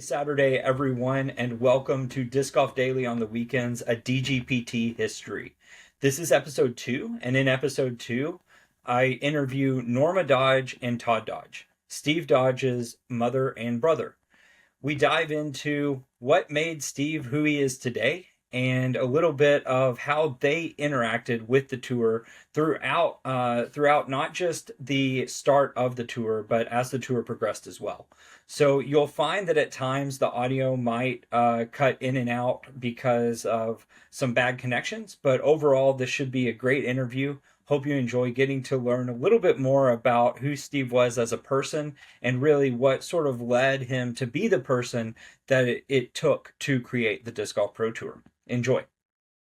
Happy Saturday, everyone, and welcome to Disc Golf Daily on the Weekends, a DGPT history. This is episode 2, and in episode 2, I interview Norma Dodge and Todd Dodge, Steve Dodge's mother and brother. We dive into what made Steve who he is today and a little bit of how they interacted with the tour throughout not just the start of the tour, but as the tour progressed as well. So you'll find that at times the audio might cut in and out because of some bad connections, but overall this should be a great interview. Hope you enjoy getting to learn a little bit more about who Steve was as a person and really what sort of led him to be the person that it took to create the Disc Golf Pro Tour. Enjoy.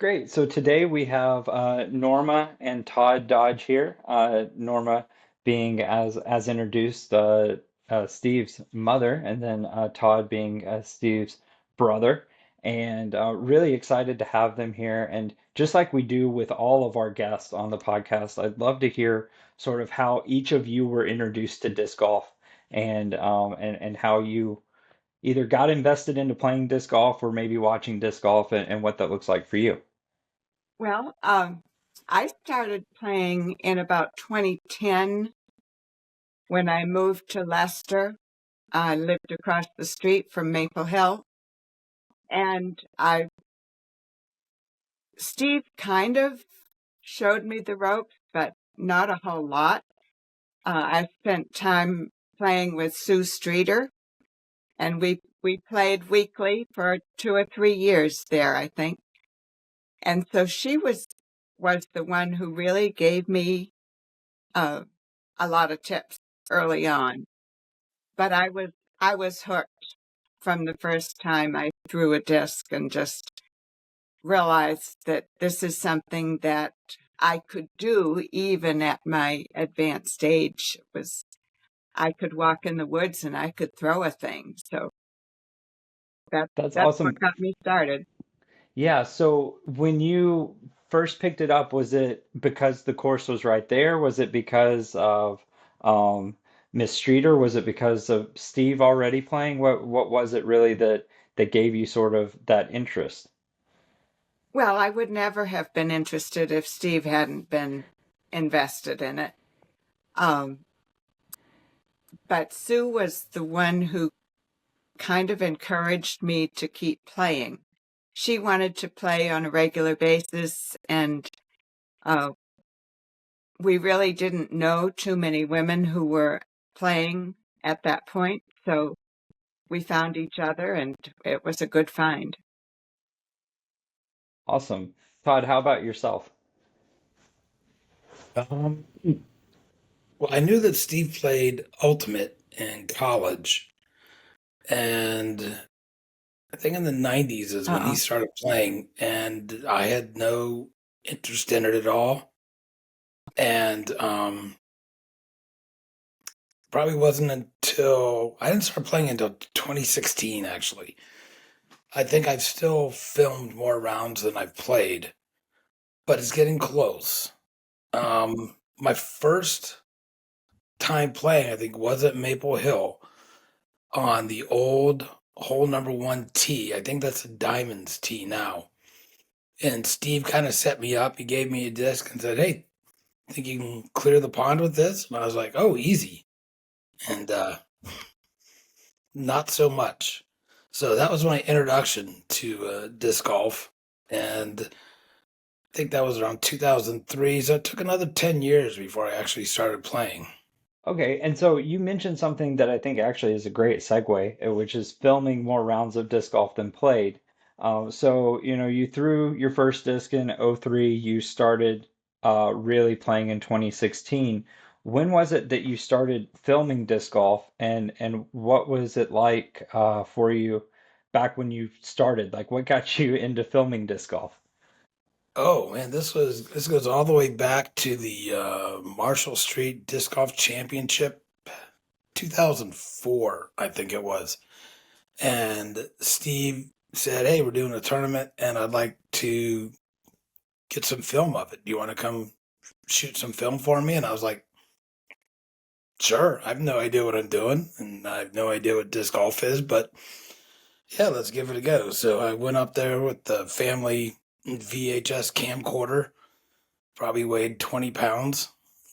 Great. So today we have Norma and Todd Dodge here. Norma being as introduced, Steve's mother, and then Todd being Steve's brother. And really excited to have them here. And just like we do with all of our guests on the podcast, I'd love to hear sort of how each of you were introduced to disc golf and how you either got invested into playing disc golf or maybe watching disc golf and what that looks like for you. Well, I started playing in about 2010 when I moved to Leicester. I lived across the street from Maple Hill, and Steve kind of showed me the ropes, but not a whole lot. I spent time playing with Sue Streeter, and we played weekly for 2 or 3 years there, I think. And so she was the one who really gave me a lot of tips early on. But I was hooked from the first time I threw a disc and just realized that this is something that I could do even at my advanced age. I could walk in the woods and I could throw a thing. So That's that's what awesome. got me started. Yeah, so when you first picked it up, was it because the course was right there? Was it because of Miss Streeter? Was it because of Steve already playing? What was it really that gave you sort of that interest? Well, I would never have been interested if Steve hadn't been invested in it. But Sue was the one who kind of encouraged me to keep playing. She wanted to play on a regular basis, and we really didn't know too many women who were playing at that point. So we found each other, and it was a good find. Awesome. Todd, how about yourself? Um, well, I knew that Steve played Ultimate in college, and I think in the 90s is when he Uh-oh. started playing, and I had no interest in it at all. And probably wasn't until I didn't start playing until 2016, actually. I think I've still filmed more rounds than I've played, but it's getting close. My first time playing, I think, was at Maple Hill on the old hole number one tee. I think that's a Diamonds tee now. And Steve kind of set me up. He gave me a disc and said, "Hey, think you can clear the pond with this?" And I was like, "Oh, easy." And not so much. So that was my introduction to disc golf. And I think that was around 2003. So it took another 10 years before I actually started playing. Okay, and so you mentioned something that I think actually is a great segue, which is filming more rounds of disc golf than played. So, you threw your first disc in '03. You started really playing in 2016. When was it that you started filming disc golf, and what was it like for you back when you started? Like, what got you into filming disc golf? Oh man, this goes all the way back to the Marshall Street Disc Golf Championship, 2004, I think it was. And Steve said, "Hey, we're doing a tournament, and I'd like to get some film of it. Do you want to come shoot some film for me?" And I was like, "Sure." I have no idea what I'm doing, and I have no idea what disc golf is, but yeah, let's give it a go. So I went up there with the family VHS camcorder, probably weighed 20 pounds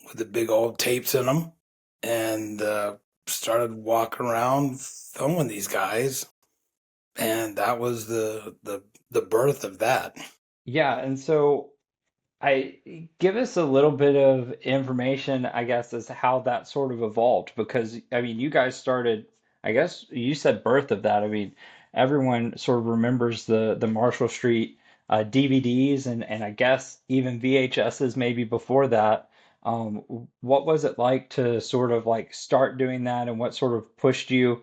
with the big old tapes in them, and started walking around filming these guys. And that was the birth of that. Yeah, and so I give us a little bit of information, I guess, as to how that sort of evolved. Because, I mean, you guys started, I guess you said birth of that. I mean, everyone sort of remembers the Marshall Street DVDs and I guess even VHSs maybe before that. What was it like to sort of like start doing that and what sort of pushed you?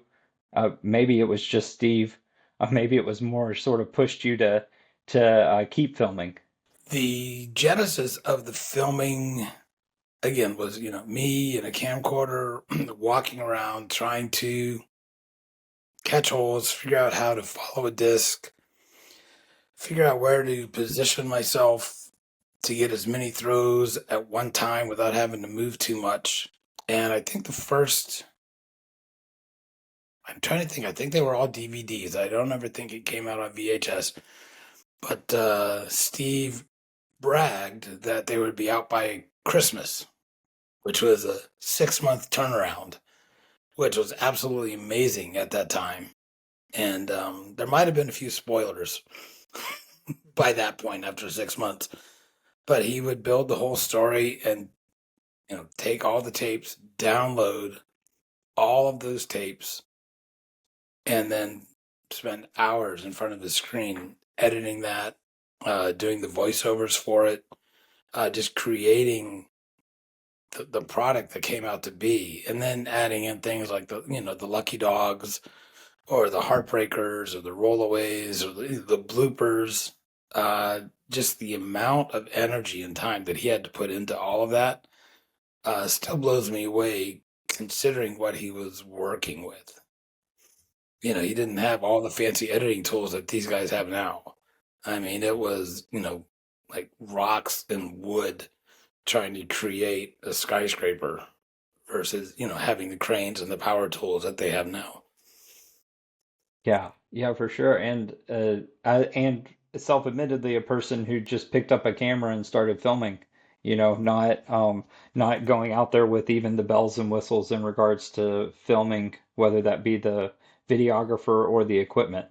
Maybe it was just Steve. Maybe it was more sort of pushed you to keep filming. The genesis of the filming again was, me and a camcorder walking around trying to catch holes, figure out how to follow a disc, figure out where to position myself to get as many throws at one time without having to move too much. And I think I'm trying to think, I think they were all DVDs. I don't ever think it came out on VHS. But Steve bragged that they would be out by Christmas, which was a 6 month turnaround, which was absolutely amazing at that time. And there might have been a few spoilers by that point after 6 months, but he would build the whole story and take all the tapes, download all of those tapes, and then spend hours in front of the screen editing that, doing the voiceovers for it, just creating the product that came out to be, and then adding in things like the Lucky Dogs or the Heartbreakers or the Rollaways or the bloopers. Just the amount of energy and time that he had to put into all of that still blows me away considering what he was working with. He didn't have all the fancy editing tools that these guys have now. I mean, it was, like rocks and wood trying to create a skyscraper versus, having the cranes and the power tools that they have now. Yeah, yeah, for sure. And self-admittedly a person who just picked up a camera and started filming, not going out there with even the bells and whistles in regards to filming, whether that be the videographer or the equipment.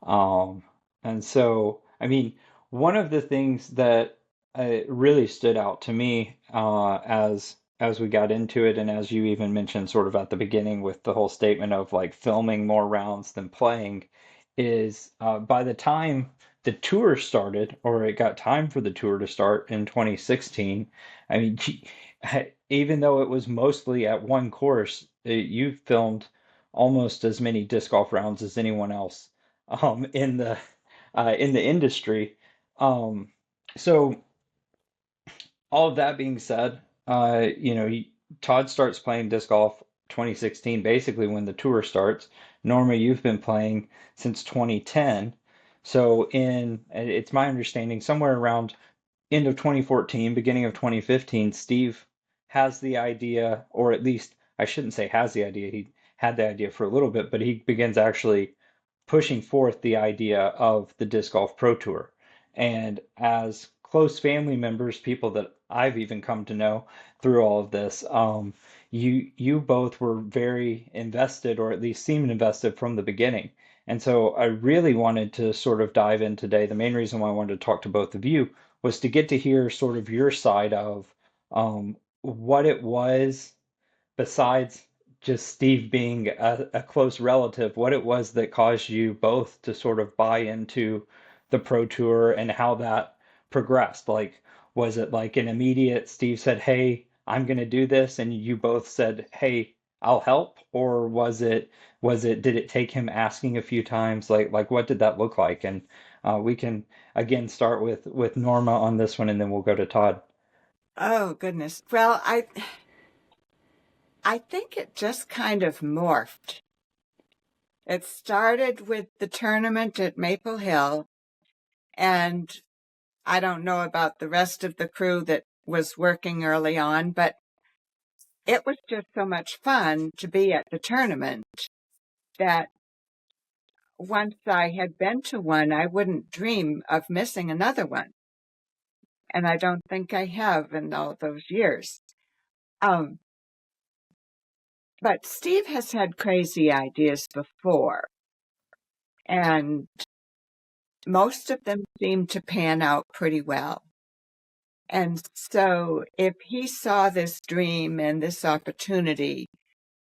Um, and so, I mean, one of the things that really stood out to me as we got into it, and as you even mentioned, sort of at the beginning with the whole statement of like filming more rounds than playing, is by the time the tour started, or it got time for the tour to start in 2016. I mean, even though it was mostly at one course, you filmed almost as many disc golf rounds as anyone else in the industry. Um, so all of that being said, Todd starts playing disc golf 2016, basically when the tour starts. Norma, you've been playing since 2010. So it's my understanding somewhere around end of 2014, beginning of 2015, Steve has the idea, or at least I shouldn't say has the idea. He had the idea for a little bit, but he begins actually pushing forth the idea of the Disc Golf Pro Tour. And as close family members, people that I've even come to know through all of this, you both were very invested, or at least seemed invested from the beginning. And so I really wanted to sort of dive in today. The main reason why I wanted to talk to both of you was to get to hear sort of your side of what it was besides just Steve being a close relative, what it was that caused you both to sort of buy into the Pro Tour and how that progressed. Like, was it like an immediate Steve said, "Hey, I'm going to do this," and you both said, "Hey, I'll help," or was it did it take him asking a few times? Like what did that look like? And we can again start with Norma on this one, and then we'll go to Todd. Oh, goodness. Well, I think it just kind of morphed. It started with the tournament at Maple Hill, and I don't know about the rest of the crew that was working early on, but it was just so much fun to be at the tournament that once I had been to one, I wouldn't dream of missing another one. And I don't think I have in all those years. Um, but Steve has had crazy ideas before, and most of them seem to pan out pretty well. And so if he saw this dream and this opportunity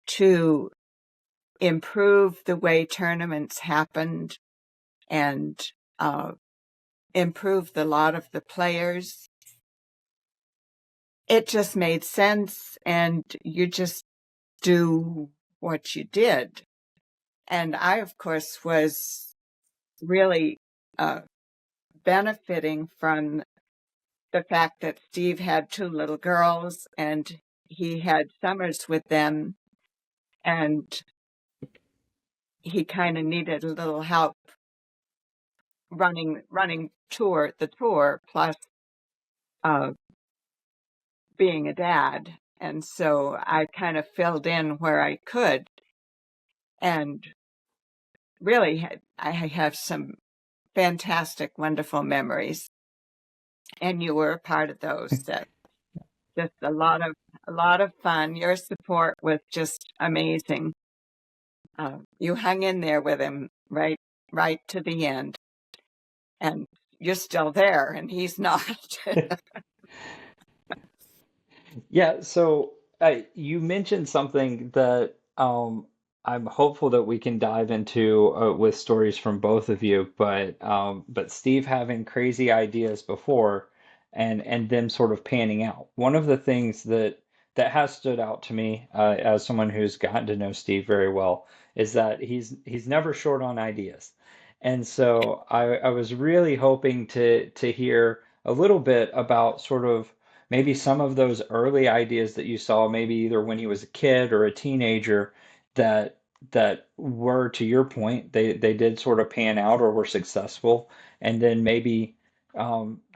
to improve the way tournaments happened and improve the lot of the players, it just made sense, and you just do what you did. And I, of course, was really benefiting from the fact that Steve had two little girls and he had summers with them, and he kind of needed a little help running the tour, plus uh, being a dad. And so I kind of filled in where I could, and really I have some fantastic, wonderful memories. And you were a part of those, Seth. Just a lot of fun. Your support was just amazing. You hung in there with him right to the end, and you're still there, and he's not. Yeah, so you mentioned something that I'm hopeful that we can dive into with stories from both of you, but Steve having crazy ideas before and them sort of panning out. One of the things that has stood out to me as someone who's gotten to know Steve very well is that he's never short on ideas. And so I was really hoping to hear a little bit about sort of maybe some of those early ideas that you saw, maybe either when he was a kid or a teenager, that were, to your point, they did sort of pan out or were successful, and then maybe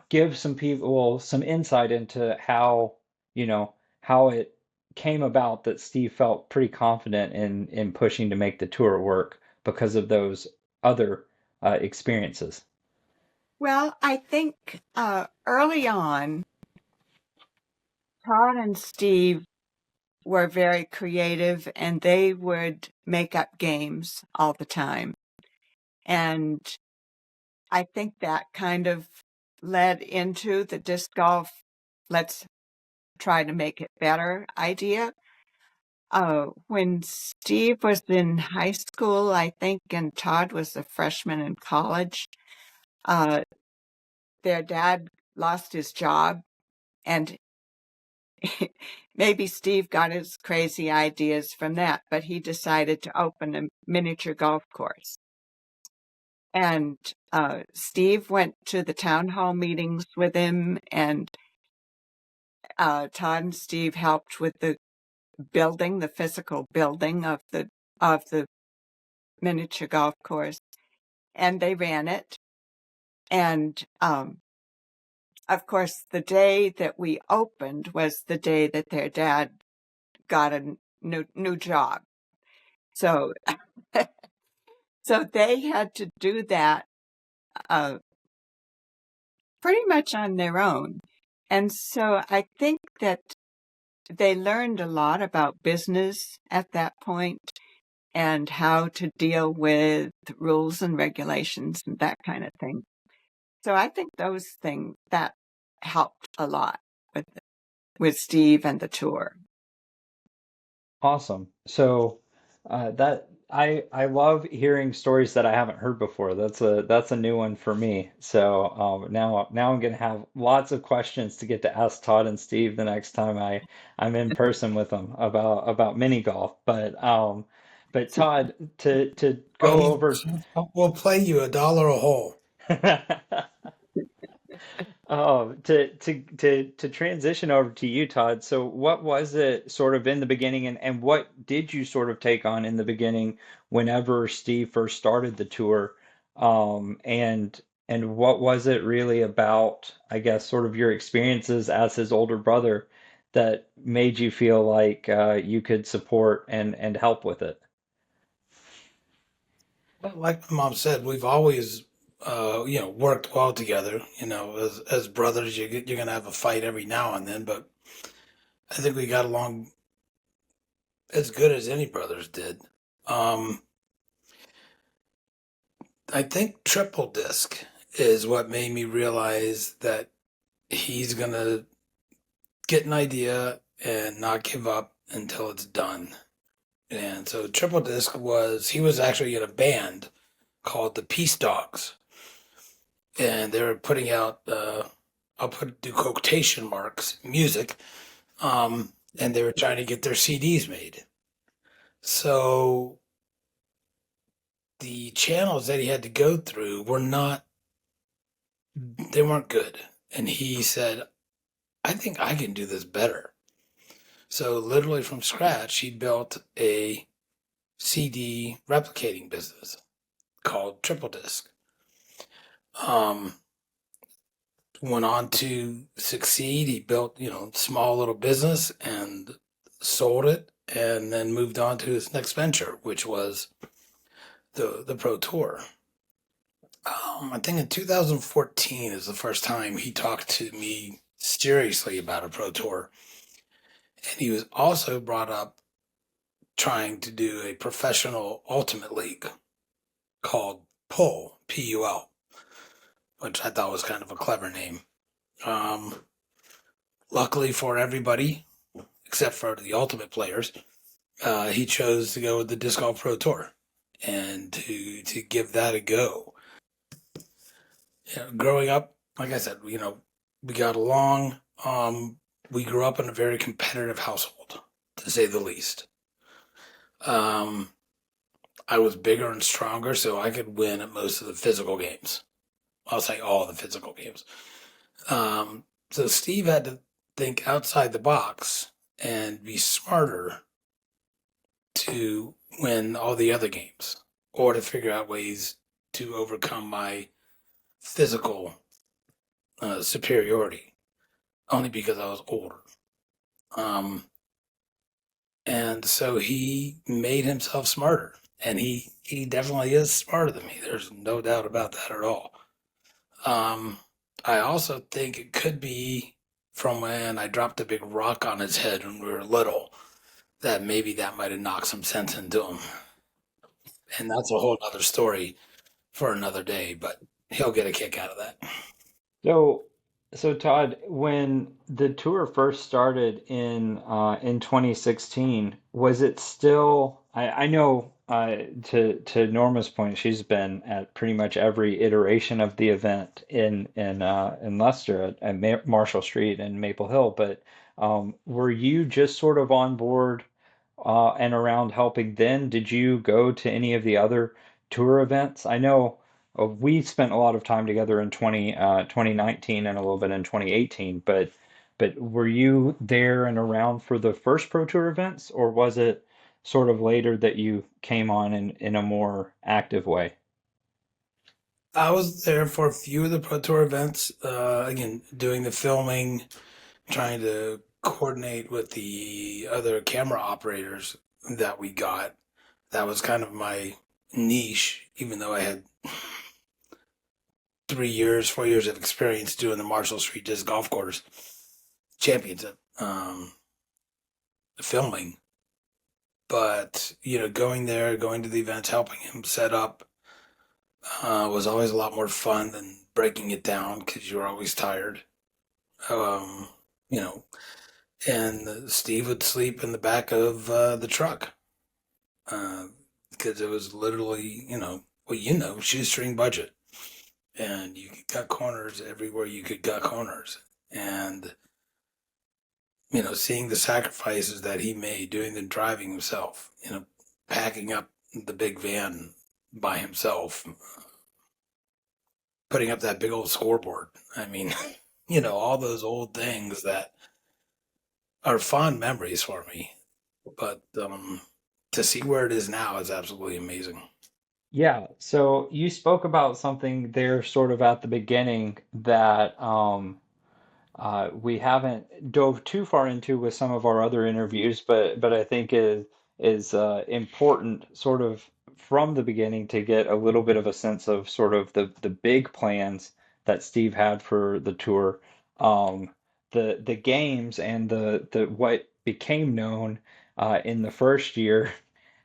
give some people some insight into how, how it came about that Steve felt pretty confident in pushing to make the tour work because of those other experiences. Well, I think early on, Todd and Steve were very creative, and they would make up games all the time. And I think that kind of led into the disc golf, let's try to make it better idea. When Steve was in high school, I think, and Todd was a freshman in college, uh, their dad lost his job, and maybe Steve got his crazy ideas from that, but he decided to open a miniature golf course. And Steve went to the town hall meetings with him, and Todd and Steve helped with the building, the physical building of the miniature golf course, and they ran it. And of course, the day that we opened was the day that their dad got a new job. So so they had to do that uh, pretty much on their own. And so I think that they learned a lot about business at that point and how to deal with rules and regulations and that kind of thing. So I think those things that helped a lot with Steve and the tour. Awesome. So that I love hearing stories that I haven't heard before. That's a new one for me. So now I'm gonna have lots of questions to get to ask Todd and Steve the next time I'm in person with them about mini golf. But Todd, to Well, go over. we'll play you $1 a hole. Oh, to transition over to you, Todd. So what was it sort of in the beginning, and what did you sort of take on in the beginning whenever Steve first started the tour? And what was it really about, I guess, sort of your experiences as his older brother that made you feel like you could support and help with it? Like my mom said, we've always, worked well together. As brothers, you're gonna have a fight every now and then, but I think we got along as good as any brothers did. Um, I think triple disc is what made me realize that he's gonna get an idea and not give up until it's done. And so triple disc was he was actually in a band called the Peace Dogs, and they were putting out I'll put do quotation marks music, and they were trying to get their CDs made. So the channels that he had to go through were not they weren't good, and he said, "I think I can do this better." So literally from scratch, he built a CD replicating business called Triple Disc. Um, Went on to succeed. He built, small little business and sold it, and then moved on to his next venture, which was the Pro Tour. I think in 2014 is the first time he talked to me seriously about a Pro Tour, and he was also brought up trying to do a professional ultimate league called Pull, Pul, which I thought was kind of a clever name. Um, Luckily for everybody, except for the ultimate players, he chose to go with the Disc Golf Pro Tour and to give that a go. Growing up, like I said, we got along. We grew up in a very competitive household, to say the least. Um, I was bigger and stronger, so I could win at most of the physical games. I'll say all the physical games. So Steve had to think outside the box and be smarter to win all the other games, or to figure out ways to overcome my physical superiority, only because I was older. Um, and so he made himself smarter, and he definitely is smarter than me. There's no doubt about that at all. Um, I also think it could be from when I dropped a big rock on his head when we were little, that maybe that might have knocked some sense into him. And that's a whole other story for another day, but he'll get a kick out of that. So, so Todd, when the tour first started in 2016, was it still? I know to Norma's point, she's been at pretty much every iteration of the event in Leicester at Marshall Street and Maple Hill. But were you just sort of on board and around helping then? Did you go to any of the other tour events? I know we spent a lot of time together in 2019 and a little bit in 2018, but were you there and around for the first Pro Tour events, or was it sort of later that you came on in a more active way? I was there for a few of the Pro Tour events. Again, doing the filming, trying to coordinate with the other camera operators that we got. That was kind of my niche, even though I had 3 years, 4 years of experience doing the Marshall Street Disc Golf Course Championship filming. But, going there, going to the events, helping him set up was always a lot more fun than breaking it down because you're always tired. Um, you know, and Steve would sleep in the back of the truck because it was literally, shoestring budget, and you could cut corners everywhere you could cut corners, and seeing the sacrifices that he made doing the driving himself, packing up the big van by himself, putting up that big old scoreboard. I mean, all those old things that are fond memories for me. But to see where it is now is absolutely amazing. Yeah, so you spoke about something there sort of at the beginning that we haven't dove too far into with some of our other interviews, but I think is important sort of from the beginning to get a little bit of a sense of sort of the big plans that Steve had for the tour. Um, the games and the what became known in the first year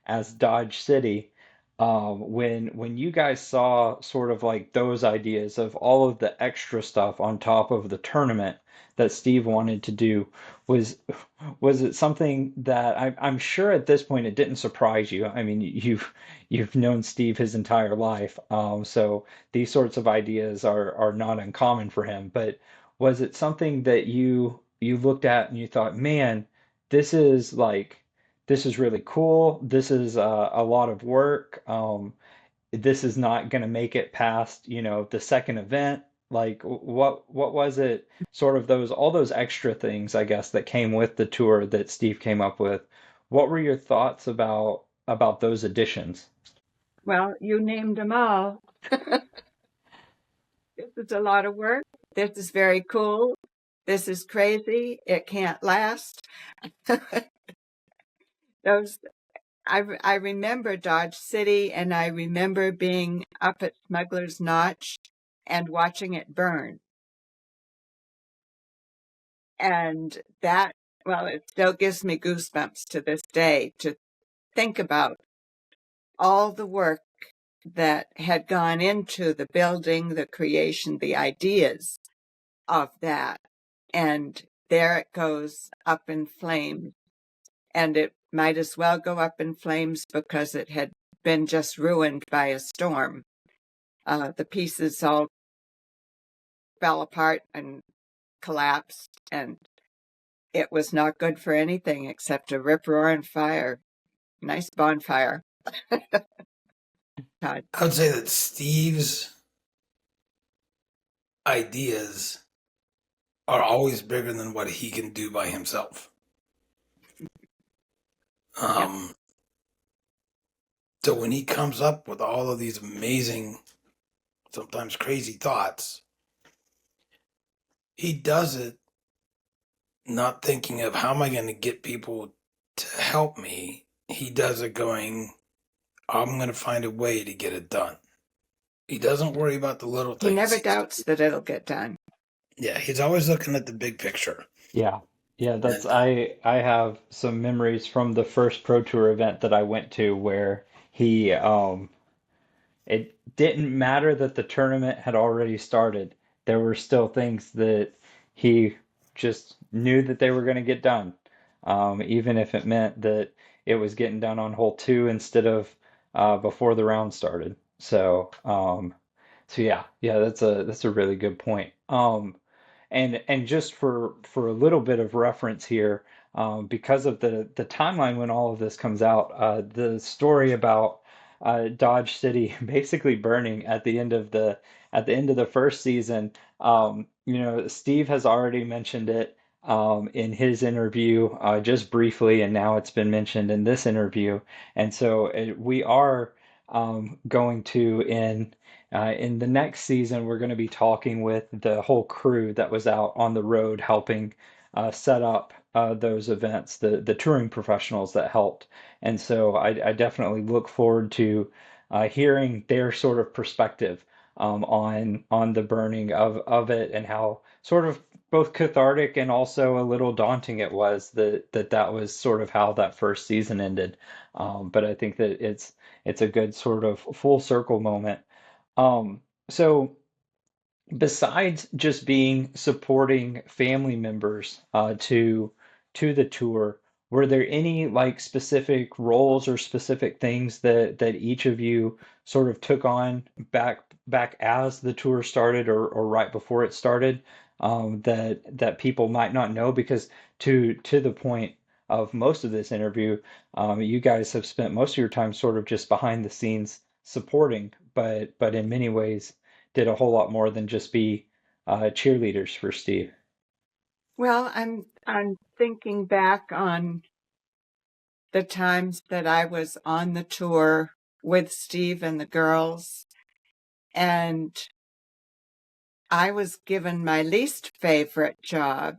as Dodge City. When you guys saw sort of like those ideas of all of the extra stuff on top of the tournament that Steve wanted to do, was was it something that I'm sure at this point it didn't surprise you? I mean, you've known Steve his entire life, so these sorts of ideas are not uncommon for him. But was it something that you looked at and you thought, man, this is like this is really cool. This is a lot of work. This is not going to make it past, the second event. Like what was it? Sort of those all those extra things, I guess, that came with the tour that Steve came up with. What were your thoughts about those additions? Well, you named them all. This is a lot of work. This is very cool. This is crazy. It can't last. Those I remember Dodge City, and I remember being up at Smuggler's Notch and watching it burn. And that, well, it still gives me goosebumps to this day to think about all the work that had gone into the building, the creation, the ideas of that. And there it goes up in flames. And it might as well go up in flames because it had been just ruined by a storm. The pieces all fell apart and collapsed, and it was not good for anything except a rip-roaring fire. Nice bonfire. Todd. I would say that Steve's ideas are always bigger than what he can do by himself. Yep. So when he comes up with all of these amazing, sometimes crazy thoughts, he does it not thinking of how am I going to get people to help me. He does it going, I'm going to find a way to get it done. He doesn't worry about the little things. He never doubts that it'll get done. Yeah, he's always looking at the big picture. Yeah. Yeah, that's And I have some memories from the first Pro Tour event that I went to where he it didn't matter that the tournament had already started. There were still things that he just knew that they were going to get done, even if it meant that it was getting done on hole two instead of before the round started. So yeah, that's a really good point. And just for a little bit of reference here, because of the timeline when all of this comes out, the story about Dodge City basically burning at the end of the first season. Steve has already mentioned it in his interview just briefly, and now it's been mentioned in this interview. And so we are going to in the next season, we're going to be talking with the whole crew that was out on the road helping set up those events, the touring professionals that helped. And so I definitely look forward to hearing their sort of perspective on the burning of it and how sort of both cathartic and also a little daunting it was that was sort of how that first season ended. But I think that it's a good sort of full circle moment. So besides just being supporting family members to the tour, were there any like specific roles or specific things that each of you sort of took on back as the tour started or right before it started that people might not know? Because to the point of most of this interview, you guys have spent most of your time sort of just behind the scenes supporting, but in many ways did a whole lot more than just be cheerleaders for Steve. Well, I'm thinking back on the times that I was on the tour with Steve and the girls, and I was given my least favorite job,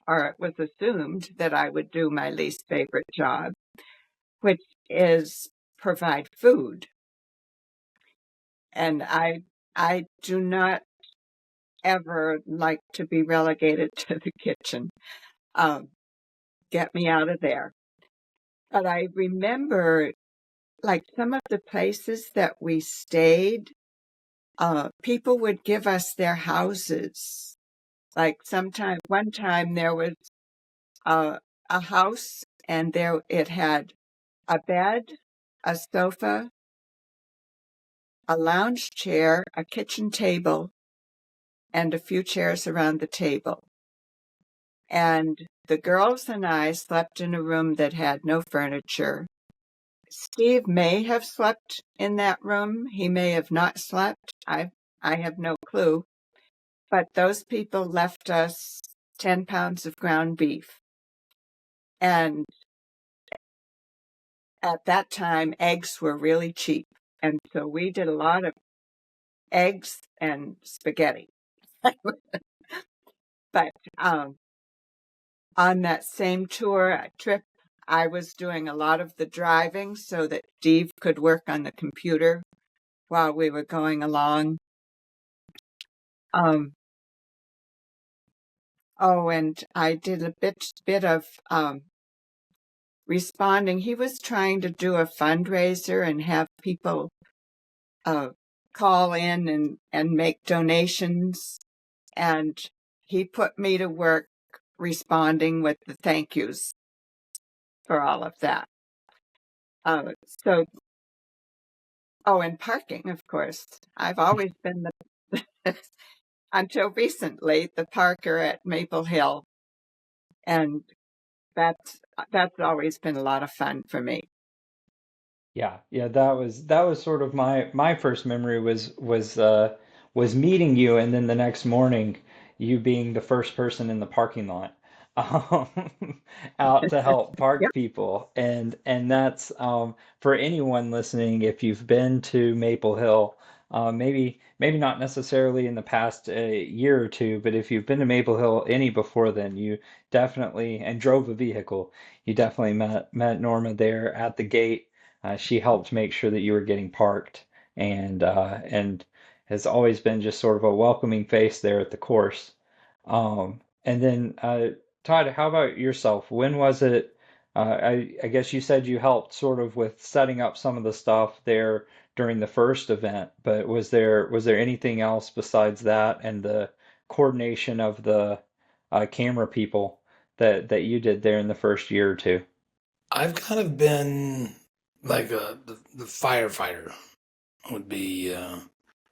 or it was assumed that I would do my least favorite job, which is provide food. And I do not ever like to be relegated to the kitchen. Get me out of there. But I remember, like, some of the places that we stayed, people would give us their houses. Like one time there was a house, and it had a bed, a sofa, a lounge chair, a kitchen table, and a few chairs around the table. And the girls and I slept in a room that had no furniture. Steve may have slept in that room. He may have not slept. I have no clue. But those people left us 10 pounds of ground beef. And at that time, eggs were really cheap. And so we did a lot of eggs and spaghetti. But on that same trip, I was doing a lot of the driving so that Steve could work on the computer while we were going along. And I did a bit of responding. He was trying to do a fundraiser and have people call in and make donations. And he put me to work responding with the thank yous for all of that. And parking, of course. I've always been until recently, the parker at Maple Hill. And that's always been a lot of fun for me. Yeah, that was sort of my first memory was meeting you, and then the next morning you being the first person in the parking lot, um, out to help park Yep. people, and that's for anyone listening, if you've been to Maple Hill, maybe not necessarily in the past year or two, but if you've been to Maple Hill any before then, you definitely and drove a vehicle, you definitely met Norma there at the gate. She helped make sure that you were getting parked, and has always been just sort of a welcoming face there at the course. And then Todd, how about yourself? When was it? I guess you said you helped sort of with setting up some of the stuff there during the first event, but was there anything else besides that and the coordination of the camera people that you did there in the first year or two? I've kind of been like the firefighter would be,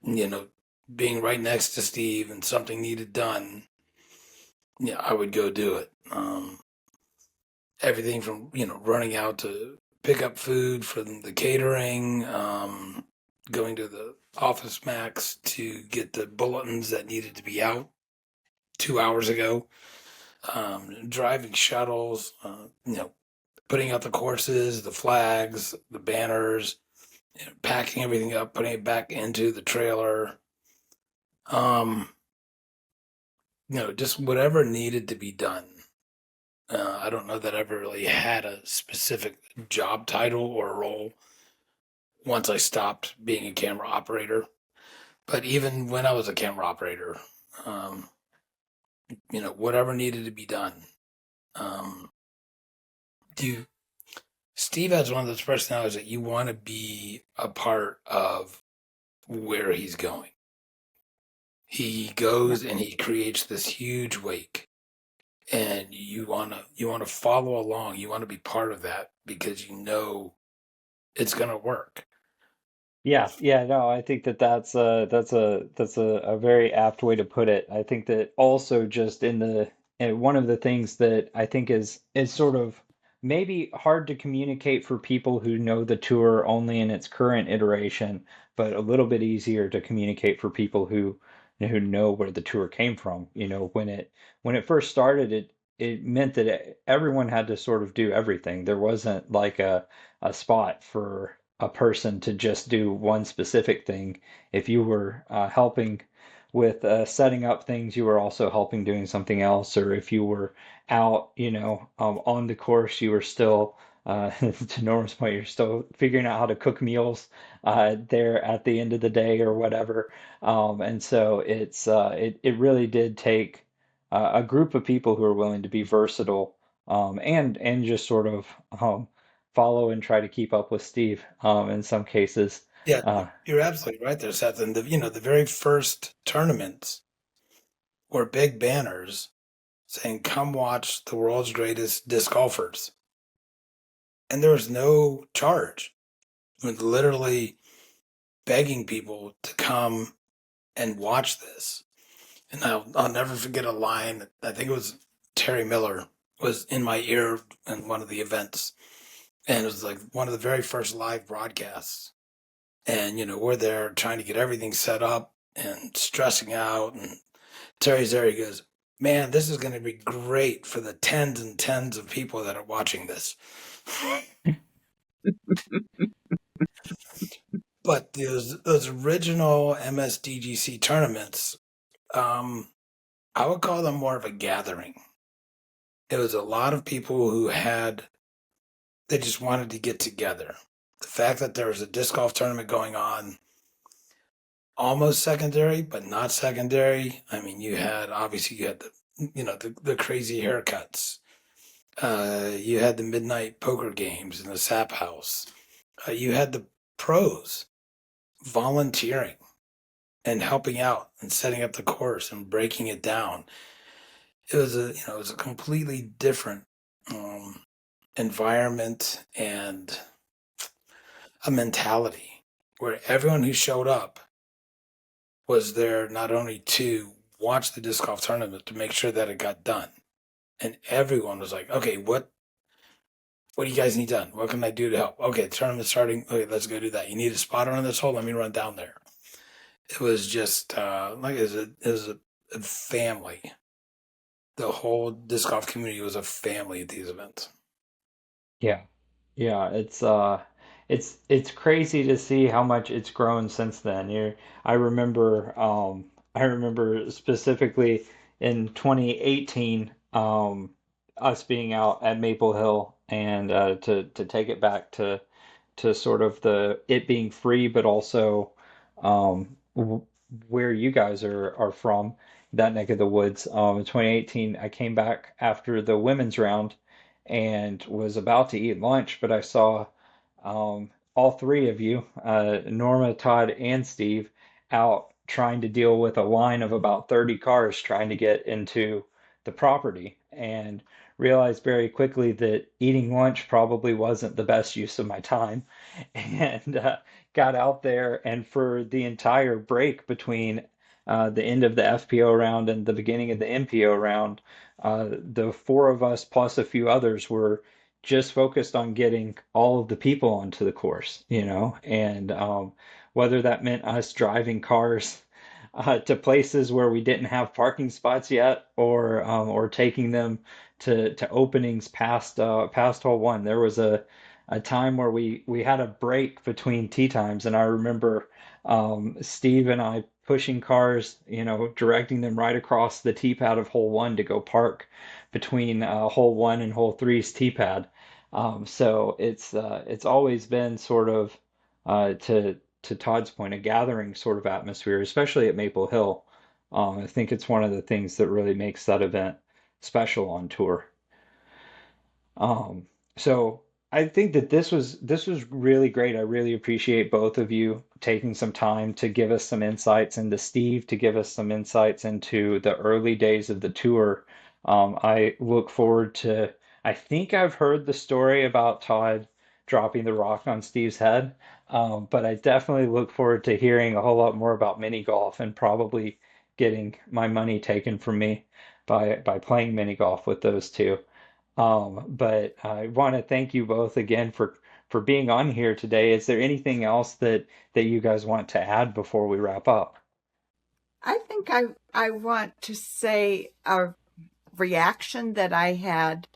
you know, being right next to Steve and something needed done. Yeah, I would go do it. Everything from running out to pick up food from the catering, going to the Office Max to get the bulletins that needed to be out 2 hours ago, driving shuttles, putting out the courses, the flags, the banners, packing everything up, putting it back into the trailer. Um, just whatever needed to be done. I don't know that I ever really had a specific job title or role once I stopped being a camera operator. But even when I was a camera operator, um, whatever needed to be done. Um, do you, Steve has one of those personalities that you want to be a part of where he's going. He Yeah. goes and he creates this huge wake, and you wanna follow along. You want to be part of that because it's gonna work. Yeah, yeah, no, I think that's a very apt way to put it. I think that also just in one of the things that I think is sort of maybe hard to communicate for people who know the tour only in its current iteration, but a little bit easier to communicate for people who know where the tour came from. When it first started, it meant that everyone had to sort of do everything. There wasn't like a spot for a person to just do one specific thing. If you were helping with setting up things, you were also helping doing something else. Or if you were out, on the course, you were still To Norma's point, you're still figuring out how to cook meals there at the end of the day or whatever. And so it really did take a group of people who are willing to be versatile and just sort of follow and try to keep up with Steve in some cases. Yeah, Uh, you're absolutely right there, Seth. And the very first tournaments were big banners saying, "Come watch the world's greatest disc golfers," and there was no charge. I mean, literally begging people to come and watch this. And I'll never forget a line. I think it was Terry Miller was in my ear in one of the events, and it was like one of the very first live broadcasts. And we're there trying to get everything set up and stressing out. And Terry's there. He goes, "Man, this is going to be great for the tens and tens of people that are watching this." But those original MSDGC tournaments, I would call them more of a gathering. It was a lot of people who they just wanted to get together. The fact that there was a disc golf tournament going on, almost secondary, but not secondary. I mean, obviously you had the crazy haircuts. You had the midnight poker games in the sap house. You had the pros volunteering and helping out and setting up the course and breaking it down. It was a completely different um, environment and a mentality where everyone who showed up was there not only to watch the disc golf tournament to make sure that it got done, and everyone was like, "Okay, what do you guys need done? What can I do to help? Okay, the tournament's starting. Okay, let's go do that. You need a spotter on this hole? Let me run down there." It was just like a family. The whole disc golf community was a family at these events. Yeah. Yeah, it's crazy to see how much it's grown since then. I remember specifically in 2018 us being out at Maple Hill and to take it back to sort of the it being free, but also w where you guys are from, that neck of the woods. In 2018, I came back after the women's round and was about to eat lunch, but I saw all three of you, Norma, Todd, and Steve, out trying to deal with a line of about 30 cars trying to get into the property, and realized very quickly that eating lunch probably wasn't the best use of my time, and got out there, and for the entire break between the end of the FPO round and the beginning of the MPO round, the four of us plus a few others were just focused on getting all of the people onto the course, and whether that meant us driving cars to places where we didn't have parking spots yet, or taking them to openings past hole one. There was a time where we had a break between tee times, and I remember Steve and I pushing cars, directing them right across the tee pad of hole one to go park between hole one and hole three's tee pad. So it's always been sort of to Todd's point, a gathering sort of atmosphere, especially at Maple Hill. I think it's one of the things that really makes that event special on tour. Um, so I think that this was really great. I really appreciate both of you taking some time to give us some insights, and to Steve to give us some insights into the early days of the tour. I look forward to. I think I've heard the story about Todd dropping the rock on Steve's head, but I definitely look forward to hearing a whole lot more about mini golf and probably getting my money taken from me by playing mini golf with those two. But I want to thank you both again for being on here today. Is there anything else that you guys want to add before we wrap up? I think I want to say a reaction that I had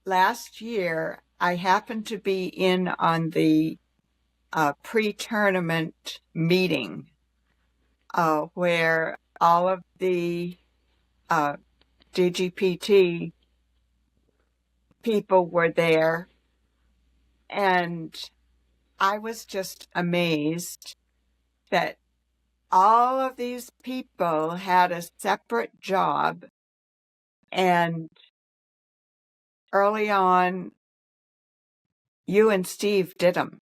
last year. I happened to be in on the pre-tournament meeting where all of the DGPT people were there, and I was just amazed that all of these people had a separate job, and early on, you and Steve did them.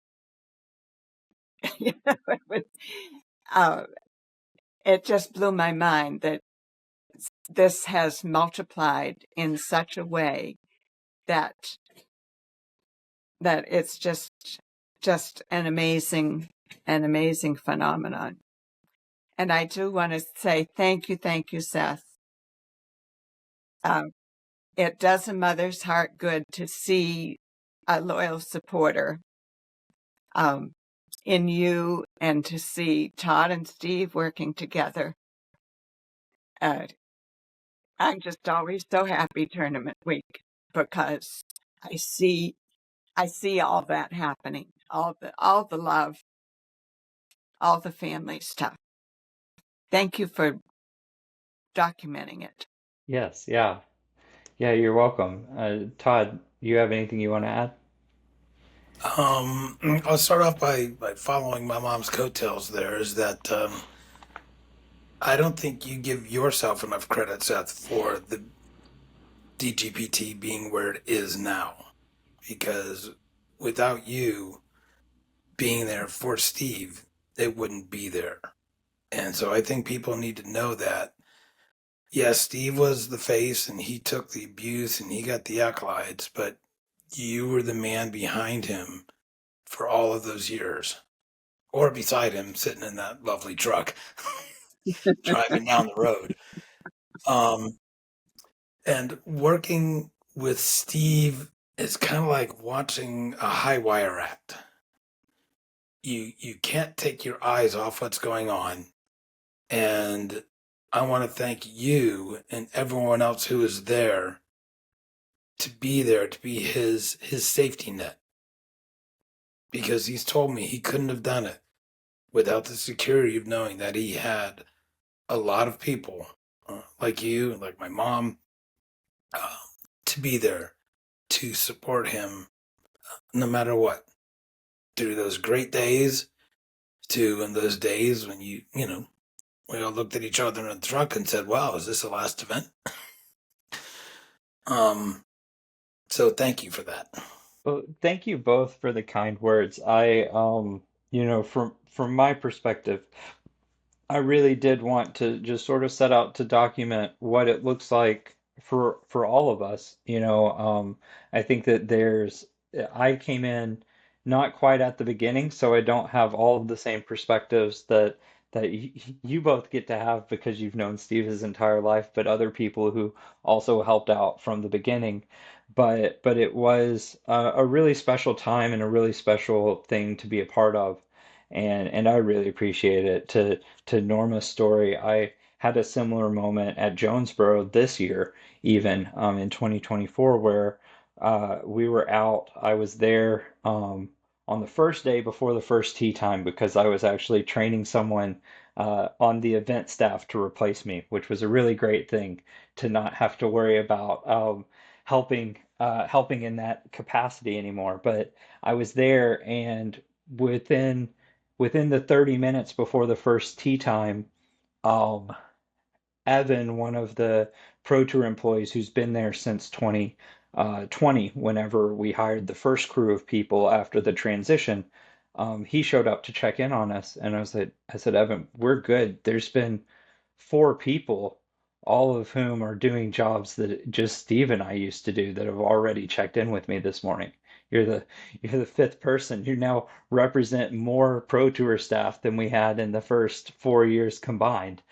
It was, uh, it just blew my mind that this has multiplied in such a way that it's just an amazing phenomenon. And I do want to say thank you, Seth. Um, it does a mother's heart good to see a loyal supporter um, in you, and to see Todd and Steve working together. Uh, I'm just always so happy tournament week, because I see all that happening, all the love, all the family stuff. Thank you for documenting it. Yes, yeah. Yeah, you're welcome. Todd, you have anything you want to add? I'll start off by following my mom's coattails. There is that I don't think you give yourself enough credit, Seth, for the DGPT being where it is now, because without you being there for Steve, it wouldn't be there. And so I think people need to know that. Yes, Steve was the face and he took the abuse and he got the accolades, but you were the man behind him for all of those years, or beside him, sitting in that lovely truck, driving down the road. Um, and working with Steve is kind of like watching a high wire act. You can't take your eyes off what's going on, and I want to thank you and everyone else who is there to be his safety net, because he's told me he couldn't have done it without the security of knowing that he had a lot of people like you, like my mom, uh, to be there to support him no matter what, through those great days to in those days when you know, we all looked at each other in the truck and said, wow, is this the last event? um so thank you for that. Well, thank you both for the kind words. I, from my perspective, I really did want to just sort of set out to document what it looks like for all of us. I think that I came in not quite at the beginning, so I don't have all of the same perspectives that you both get to have because you've known Steve his entire life, but other people who also helped out from the beginning. But it was a really special time and a really special thing to be a part of, and I really appreciate it. To Norma's story, I had a similar moment at Jonesboro this year, even in 2024, where we were out. I was there on the first day before the first tea time because I was actually training someone on the event staff to replace me, which was a really great thing to not have to worry about helping in that capacity anymore. But I was there, and within the 30 minutes before the first tea time, um, Evan, one of the Pro Tour employees who's been there since 2020, whenever we hired the first crew of people after the transition, he showed up to check in on us. And I said, Evan, we're good. There's been four people, all of whom are doing jobs that just Steve and I used to do, that have already checked in with me this morning. You're the you're the fifth person. You now represent more Pro Tour staff than we had in the first 4 years combined.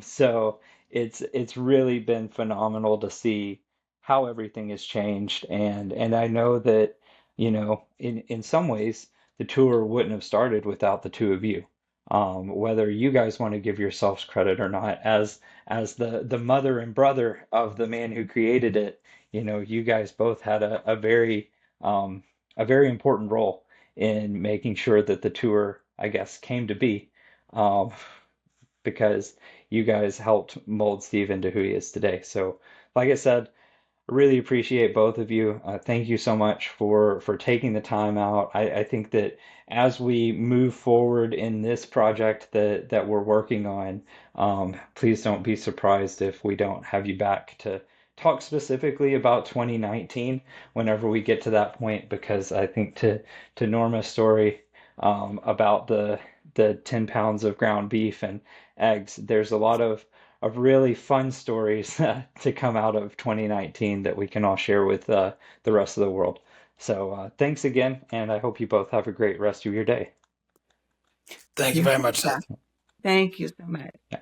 So it's really been phenomenal to see how everything has changed, and I know that, in some ways the tour wouldn't have started without the two of you. Whether you guys want to give yourselves credit or not, as the mother and brother of the man who created it, you guys both had um, a very important role in making sure that the tour, I guess, came to be, um, because you guys helped mold Steve into who he is today. So, like I said, Really appreciate both of you. Thank you so much for taking the time out. I think that as we move forward in this project that we're working on, please don't be surprised if we don't have you back to talk specifically about 2019 whenever we get to that point, because I think to Norma's story about the 10 pounds of ground beef and eggs, there's a lot of really fun stories to come out of 2019 that we can all share with the rest of the world. So thanks again, and I hope you both have a great rest of your day. Thank you very much, Seth. Thank you so much. Yeah.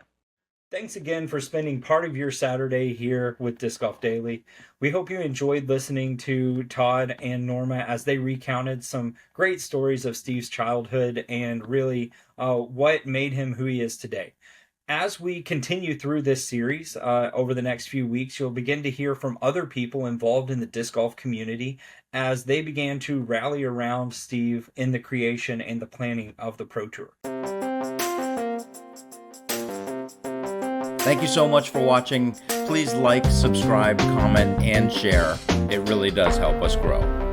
Thanks again for spending part of your Saturday here with Disc Golf Daily. We hope you enjoyed listening to Todd and Norma as they recounted some great stories of Steve's childhood and really what made him who he is today. As we continue through this series over the next few weeks, you'll begin to hear from other people involved in the disc golf community as they began to rally around Steve in the creation and the planning of the Pro Tour. Thank you so much for watching. Please like, subscribe, comment, and share. It really does help us grow.